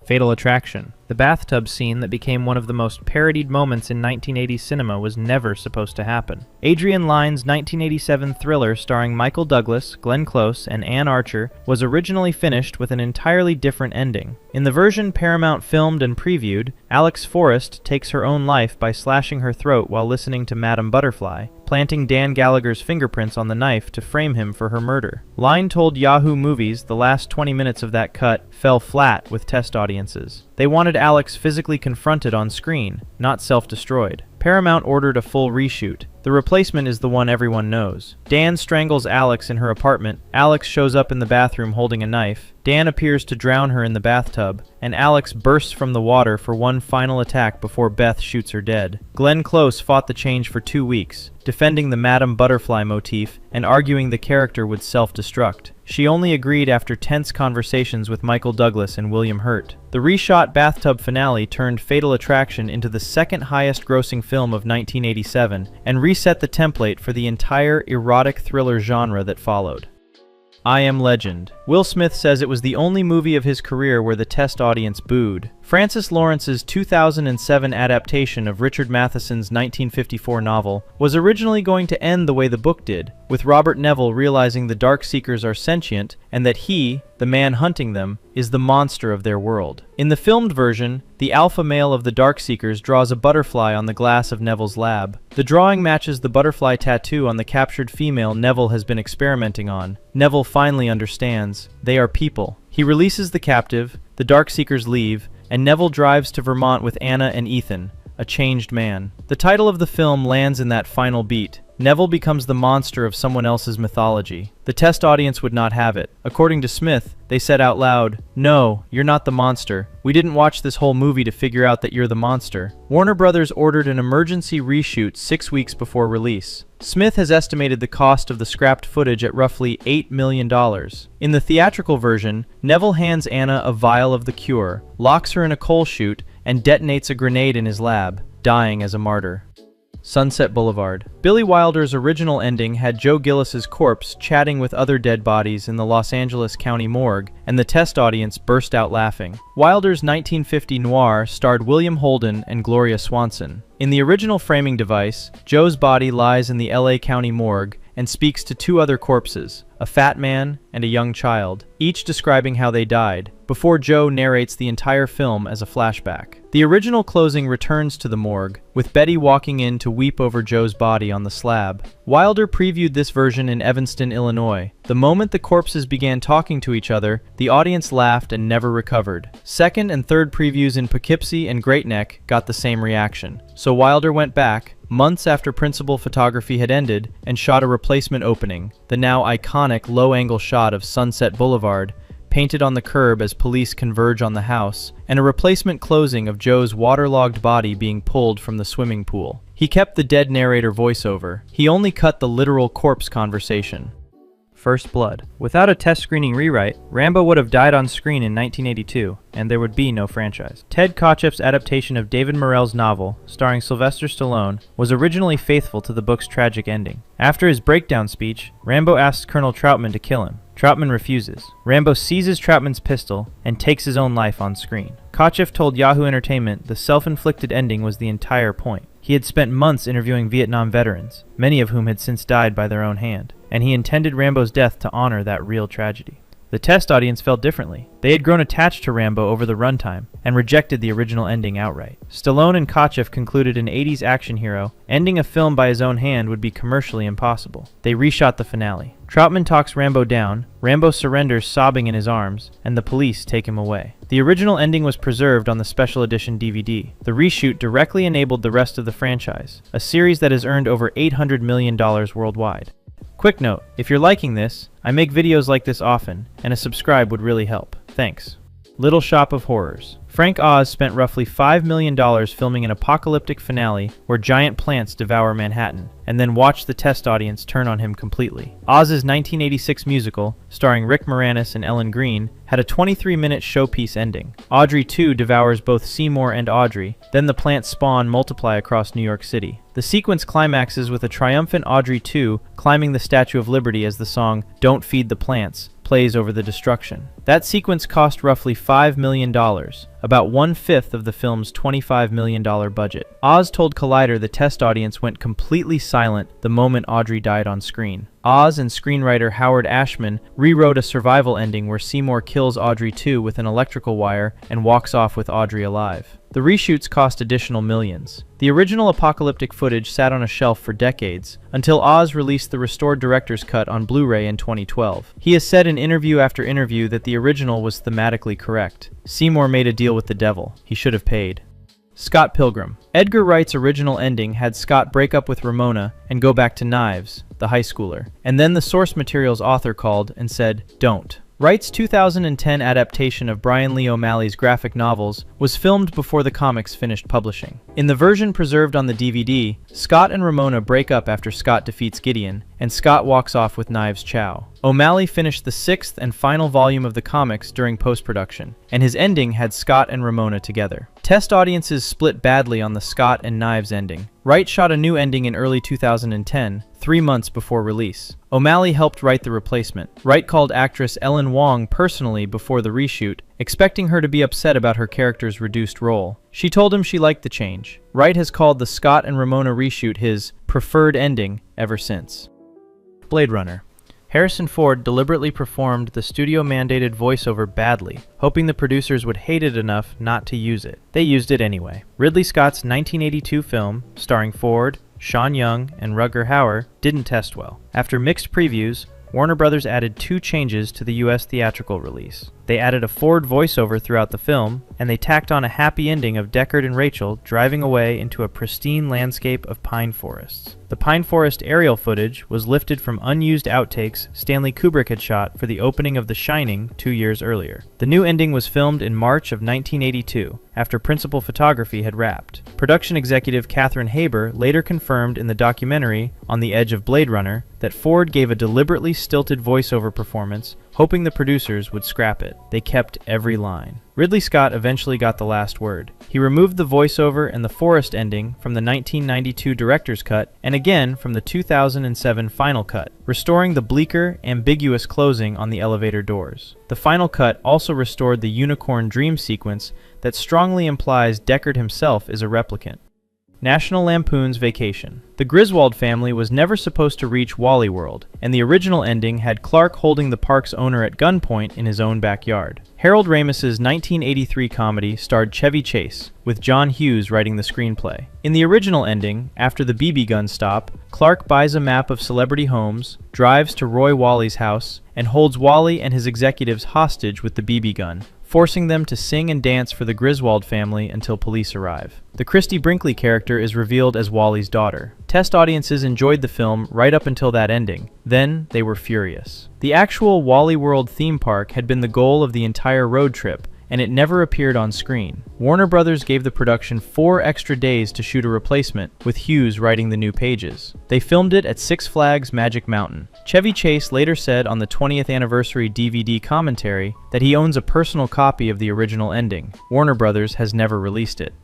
Fatal Attraction. The bathtub scene that became one of the most parodied moments in 1980s cinema was never supposed to happen. Adrian Lyne's 1987 thriller starring Michael Douglas, Glenn Close, and Ann Archer was originally finished with an entirely different ending. In the version Paramount filmed and previewed, Alex Forrest takes her own life by slashing her throat while listening to Madame Butterfly, planting Dan Gallagher's fingerprints on the knife to frame him for her murder. Lyne told Yahoo Movies the last 20 minutes of that cut fell flat with test audiences. They wanted Alex physically confronted on screen, not self-destroyed. Paramount ordered a full reshoot. The replacement is the one everyone knows. Dan strangles Alex in her apartment. Alex shows up in the bathroom holding a knife. Dan appears to drown her in the bathtub, and Alex bursts from the water for one final attack before Beth shoots her dead. Glenn Close fought the change for 2 weeks, defending the Madame Butterfly motif and arguing the character would self-destruct. She only agreed after tense conversations with Michael Douglas and William Hurt. The reshot bathtub finale turned Fatal Attraction into the second highest grossing film of 1987 and reset the template for the entire erotic thriller genre that followed. I Am Legend. Will Smith says it was the only movie of his career where the test audience booed. Francis Lawrence's 2007 adaptation of Richard Matheson's 1954 novel was originally going to end the way the book did, with Robert Neville realizing the Darkseekers are sentient and that he, the man hunting them, is the monster of their world. In the filmed version, the alpha male of the Darkseekers draws a butterfly on the glass of Neville's lab. The drawing matches the butterfly tattoo on the captured female Neville has been experimenting on. Neville finally understands. They are people. He releases the captive, the Darkseekers leave, and Neville drives to Vermont with Anna and Ethan, a changed man. The title of the film lands in that final beat. Neville becomes the monster of someone else's mythology. The test audience would not have it. According to Smith, they said out loud, "No, you're not the monster. We didn't watch this whole movie to figure out that you're the monster." Warner Brothers ordered an emergency reshoot 6 weeks before release. Smith has estimated the cost of the scrapped footage at roughly $8 million. In the theatrical version, Neville hands Anna a vial of the cure, locks her in a coal chute, and detonates a grenade in his lab, dying as a martyr. Sunset Boulevard. Billy Wilder's original ending had Joe Gillis's corpse chatting with other dead bodies in the Los Angeles County morgue, and the test audience burst out laughing. Wilder's 1950 noir starred William Holden and Gloria Swanson. In the original framing device, Joe's body lies in the LA County morgue and speaks to 2 other corpses, a fat man and a young child, each describing how they died, before Joe narrates the entire film as a flashback. The original closing returns to the morgue, with Betty walking in to weep over Joe's body on the slab. Wilder previewed this version in Evanston, Illinois. The moment the corpses began talking to each other, the audience laughed and never recovered. Second and third previews in Poughkeepsie and Great Neck got the same reaction. So Wilder went back, months after principal photography had ended, and shot a replacement opening, the now iconic low-angle shot of Sunset Boulevard, painted on the curb as police converge on the house, and a replacement closing of Joe's waterlogged body being pulled from the swimming pool. He kept the dead narrator voiceover. He only cut the literal corpse conversation. First Blood. Without a test screening rewrite, Rambo would have died on screen in 1982, and there would be no franchise. Ted Kotcheff's adaptation of David Morrell's novel, starring Sylvester Stallone, was originally faithful to the book's tragic ending. After his breakdown speech, Rambo asks Colonel Troutman to kill him. Troutman refuses. Rambo seizes Troutman's pistol and takes his own life on screen. Kotcheff told Yahoo Entertainment the self-inflicted ending was the entire point. He had spent months interviewing Vietnam veterans, many of whom had since died by their own hand, and he intended Rambo's death to honor that real tragedy. The test audience felt differently. They had grown attached to Rambo over the runtime and rejected the original ending outright. Stallone and Kotcheff concluded an 80s action hero ending a film by his own hand would be commercially impossible. They reshot the finale. Troutman talks Rambo down, Rambo surrenders sobbing in his arms, and the police take him away. The original ending was preserved on the special edition DVD. The reshoot directly enabled the rest of the franchise, a series that has earned over $800 million worldwide. Quick note, if you're liking this, I make videos like this often, and a subscribe would really help. Thanks. Little Shop of Horrors. Frank Oz spent roughly $5 million filming an apocalyptic finale where giant plants devour Manhattan, and then watched the test audience turn on him completely. Oz's 1986 musical, starring Rick Moranis and Ellen Greene, had a 23-minute showpiece ending. Audrey 2 devours both Seymour and Audrey, then the plants spawn multiply across New York City. The sequence climaxes with a triumphant Audrey 2 climbing the Statue of Liberty as the song "Don't Feed the Plants" plays over the destruction. That sequence cost roughly $5 million, about 1/5 of the film's $25 million budget. Oz told Collider the test audience went completely silent the moment Audrey died on screen. Oz and screenwriter Howard Ashman rewrote a survival ending where Seymour kills Audrey too with an electrical wire and walks off with Audrey alive. The reshoots cost additional millions. The original apocalyptic footage sat on a shelf for decades, until Oz released the restored director's cut on Blu-ray in 2012. He has said in interview after interview that the original was thematically correct. Seymour made a deal with the devil. He should have paid. Scott Pilgrim. Edgar Wright's original ending had Scott break up with Ramona and go back to Knives, the high schooler. And then the source material's author called and said, "Don't." Wright's 2010 adaptation of Brian Lee O'Malley's graphic novels was filmed before the comics finished publishing. In the version preserved on the DVD, Scott and Ramona break up after Scott defeats Gideon, and Scott walks off with Knives Chow. O'Malley finished the 6th and final volume of the comics during post-production, and his ending had Scott and Ramona together. Test audiences split badly on the Scott and Knives ending. Wright shot a new ending in early 2010, 3 months before release. O'Malley helped write the replacement. Wright called actress Ellen Wong personally before the reshoot, expecting her to be upset about her character's reduced role. She told him she liked the change. Wright has called the Scott and Ramona reshoot his preferred ending ever since. Blade Runner. Harrison Ford deliberately performed the studio-mandated voiceover badly, hoping the producers would hate it enough not to use it. They used it anyway. Ridley Scott's 1982 film, starring Ford, Sean Young, and Rutger Hauer, didn't test well. After mixed previews, Warner Brothers added 2 changes to the US theatrical release. They added a Ford voiceover throughout the film, and they tacked on a happy ending of Deckard and Rachel driving away into a pristine landscape of pine forests. The pine forest aerial footage was lifted from unused outtakes Stanley Kubrick had shot for the opening of The Shining 2 years earlier. The new ending was filmed in March of 1982, after principal photography had wrapped. Production executive Katherine Haber later confirmed in the documentary On the Edge of Blade Runner that Ford gave a deliberately stilted voiceover performance, hoping the producers would scrap it. They kept every line. Ridley Scott eventually got the last word. He removed the voiceover and the forest ending from the 1992 director's cut and again from the 2007 final cut, restoring the bleaker, ambiguous closing on the elevator doors. The final cut also restored the unicorn dream sequence that strongly implies Deckard himself is a replicant. National Lampoon's Vacation. The Griswold family was never supposed to reach Wally World, and the original ending had Clark holding the park's owner at gunpoint in his own backyard. Harold Ramis's 1983 comedy starred Chevy Chase, with John Hughes writing the screenplay. In the original ending, after the BB gun stop, Clark buys a map of celebrity homes, drives to Roy Wally's house, and holds Wally and his executives hostage with the BB gun, forcing them to sing and dance for the Griswold family until police arrive. The Christy Brinkley character is revealed as Wally's daughter. Test audiences enjoyed the film right up until that ending. Then they were furious. The actual Wally World theme park had been the goal of the entire road trip, and it never appeared on screen. Warner Brothers gave the production 4 extra days to shoot a replacement, with Hughes writing the new pages. They filmed it at Six Flags Magic Mountain. Chevy Chase later said on the 20th anniversary DVD commentary that he owns a personal copy of the original ending. Warner Brothers has never released it.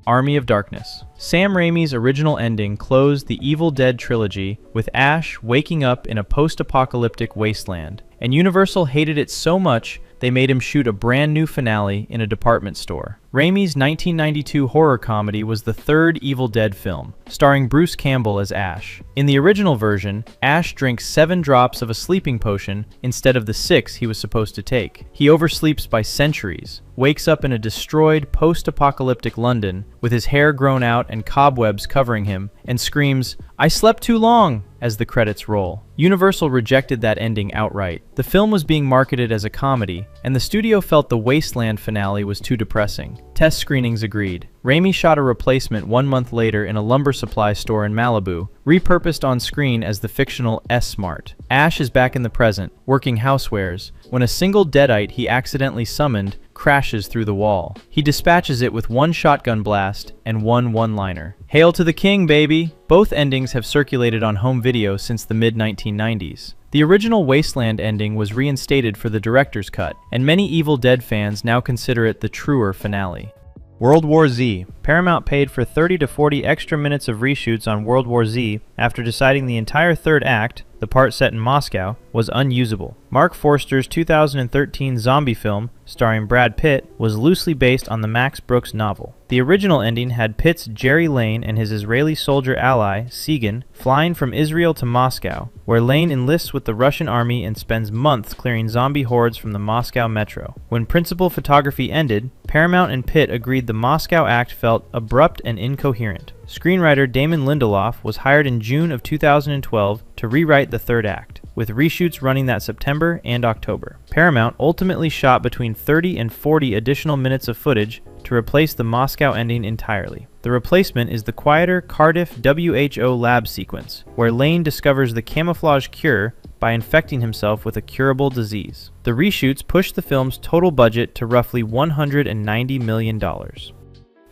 Army of Darkness. Sam Raimi's original ending closed the Evil Dead trilogy with Ash waking up in a post-apocalyptic wasteland, and Universal hated it so much they made him shoot a brand new finale in a department store. Raimi's 1992 horror comedy was the 3rd Evil Dead film, starring Bruce Campbell as Ash. In the original version, Ash drinks 7 drops of a sleeping potion instead of the 6 he was supposed to take. He oversleeps by centuries, wakes up in a destroyed post-apocalyptic London with his hair grown out and cobwebs covering him, and screams, "I slept too long!" as the credits roll. Universal rejected that ending outright. The film was being marketed as a comedy, and the studio felt the Wasteland finale was too depressing. Test screenings agreed. Raimi shot a replacement 1 month later in a lumber supply store in Malibu, repurposed on screen as the fictional S-Mart. Ash is back in the present, working housewares, when a single deadite he accidentally summoned crashes through the wall. He dispatches it with 1 shotgun blast and 1 one-liner. "Hail to the king, baby!" Both endings have circulated on home video since the mid-1990s. The original Wasteland ending was reinstated for the director's cut, and many Evil Dead fans now consider it the truer finale. World War Z. Paramount paid for 30 to 40 extra minutes of reshoots on World War Z after deciding the entire third act, the part set in Moscow, was unusable. Mark Forster's 2013 zombie film, starring Brad Pitt, was loosely based on the Max Brooks novel. The original ending had Pitt's Jerry Lane and his Israeli soldier ally, Segan, flying from Israel to Moscow, where Lane enlists with the Russian army and spends months clearing zombie hordes from the Moscow metro. When principal photography ended, Paramount and Pitt agreed the Moscow act felt abrupt and incoherent. Screenwriter Damon Lindelof was hired in June of 2012 to rewrite the third act, with reshoots running that September and October. Paramount ultimately shot between 30 and 40 additional minutes of footage to replace the Moscow ending entirely. The replacement is the quieter Cardiff WHO lab sequence, where Lane discovers the camouflage cure by infecting himself with a curable disease. The reshoots pushed the film's total budget to roughly $190 million.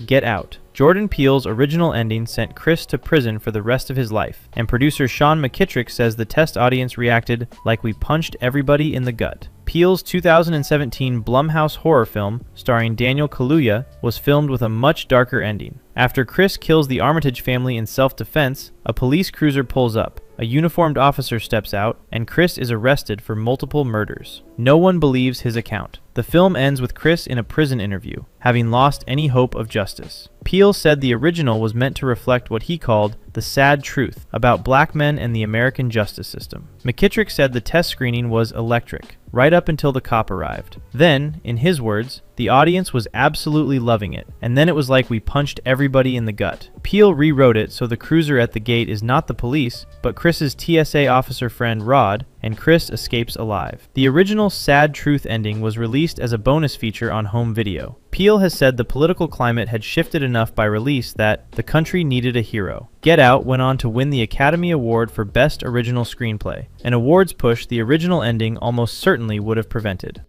Get Out. Jordan Peele's original ending sent Chris to prison for the rest of his life, and producer Sean McKittrick says the test audience reacted like we punched everybody in the gut. Peele's 2017 Blumhouse horror film, starring Daniel Kaluuya, was filmed with a much darker ending. After Chris kills the Armitage family in self-defense, a police cruiser pulls up. A uniformed officer steps out, and Chris is arrested for multiple murders. No one believes his account. The film ends with Chris in a prison interview, having lost any hope of justice. Peele said the original was meant to reflect what he called the sad truth about black men and the American justice system. McKittrick said the test screening was electric, right up until the cop arrived. Then, in his words, the audience was absolutely loving it, and then it was like we punched everybody in the gut. Peele rewrote it so the cruiser at the gate is not the police, but Chris's TSA officer friend Rod, and Chris escapes alive. The original sad truth ending was released as a bonus feature on home video. Peele has said the political climate had shifted enough by release that the country needed a hero. Get Out went on to win the Academy Award for Best Original Screenplay, an awards push the original ending almost certainly would have prevented.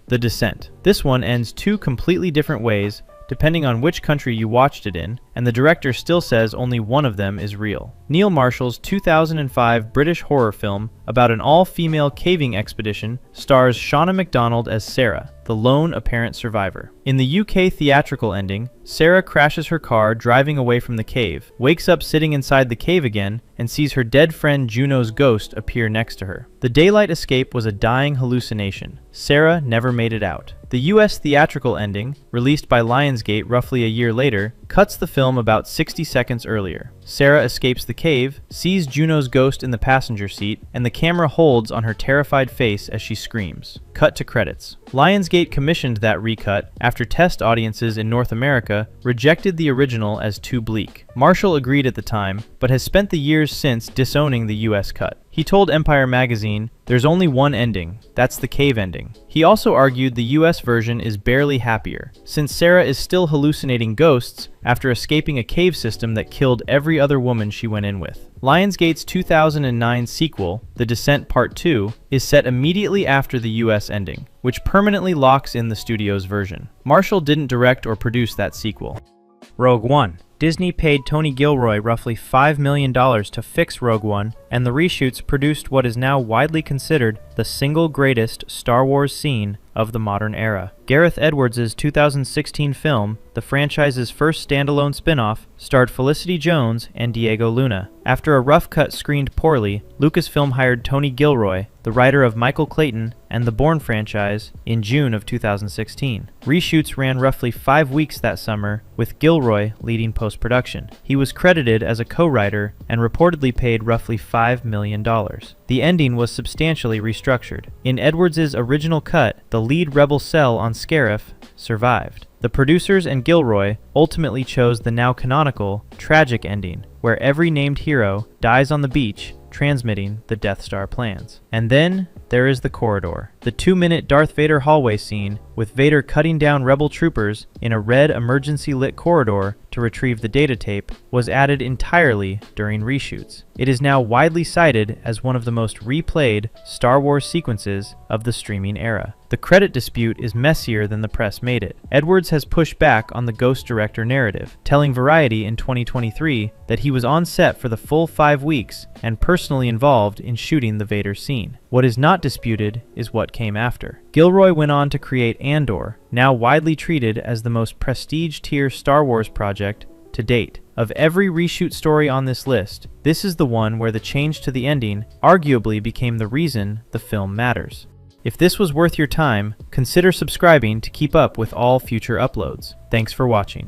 The Descent. This one ends two completely different ways, depending on which country you watched it in, and the director still says only one of them is real. Neil Marshall's 2005 British horror film about an all-female caving expedition stars Shauna MacDonald as Sarah, the lone apparent survivor. In the UK theatrical ending, Sarah crashes her car driving away from the cave, wakes up sitting inside the cave again, and sees her dead friend Juno's ghost appear next to her. The daylight escape was a dying hallucination. Sarah never made it out. The US theatrical ending, released by Lionsgate roughly a year later, cuts the film about 60 seconds earlier. Sarah escapes the cave, sees Juno's ghost in the passenger seat, and the camera holds on her terrified face as she screams. Cut to credits. Lionsgate commissioned that recut after test audiences in North America rejected the original as too bleak. Marshall agreed at the time, but has spent the years since disowning the US cut. He told Empire magazine, "There's only one ending. That's the cave ending." He also argued the US version is barely happier, since Sarah is still hallucinating ghosts after escaping a cave system that killed every other woman she went in with. Lionsgate's 2009 sequel, The Descent Part 2, is set immediately after the US ending, which permanently locks in the studio's version. Marshall didn't direct or produce that sequel. Rogue One. Disney paid Tony Gilroy roughly $5 million to fix Rogue One, and the reshoots produced what is now widely considered the single greatest Star Wars scene of the modern era. Gareth Edwards' 2016 film, the franchise's first standalone spin-off, starred Felicity Jones and Diego Luna. After a rough cut screened poorly, Lucasfilm hired Tony Gilroy, the writer of Michael Clayton and the Bourne franchise, in June of 2016. Reshoots ran roughly 5 weeks that summer, with Gilroy leading post-production. He was credited as a co-writer and reportedly paid roughly $5 million. The ending was substantially restructured. In Edwards' original cut, the lead rebel cell on Scarif survived. The producers and Gilroy ultimately chose the now canonical, tragic ending, where every named hero dies on the beach, transmitting the Death Star plans. And then there is the corridor. The 2-minute Darth Vader hallway scene, with Vader cutting down rebel troopers in a red emergency-lit corridor to retrieve the data tape, was added entirely during reshoots. It is now widely cited as one of the most replayed Star Wars sequences of the streaming era. The credit dispute is messier than the press made it. Edwards has pushed back on the Ghost Director narrative, telling Variety in 2023 that he was on set for the full 5 weeks and personally involved in shooting the Vader scene. What is not disputed is what came after. Gilroy went on to create Andor, now widely treated as the most prestige-tier Star Wars project to date. Of every reshoot story on this list, this is the one where the change to the ending arguably became the reason the film matters. If this was worth your time, consider subscribing to keep up with all future uploads. Thanks for watching.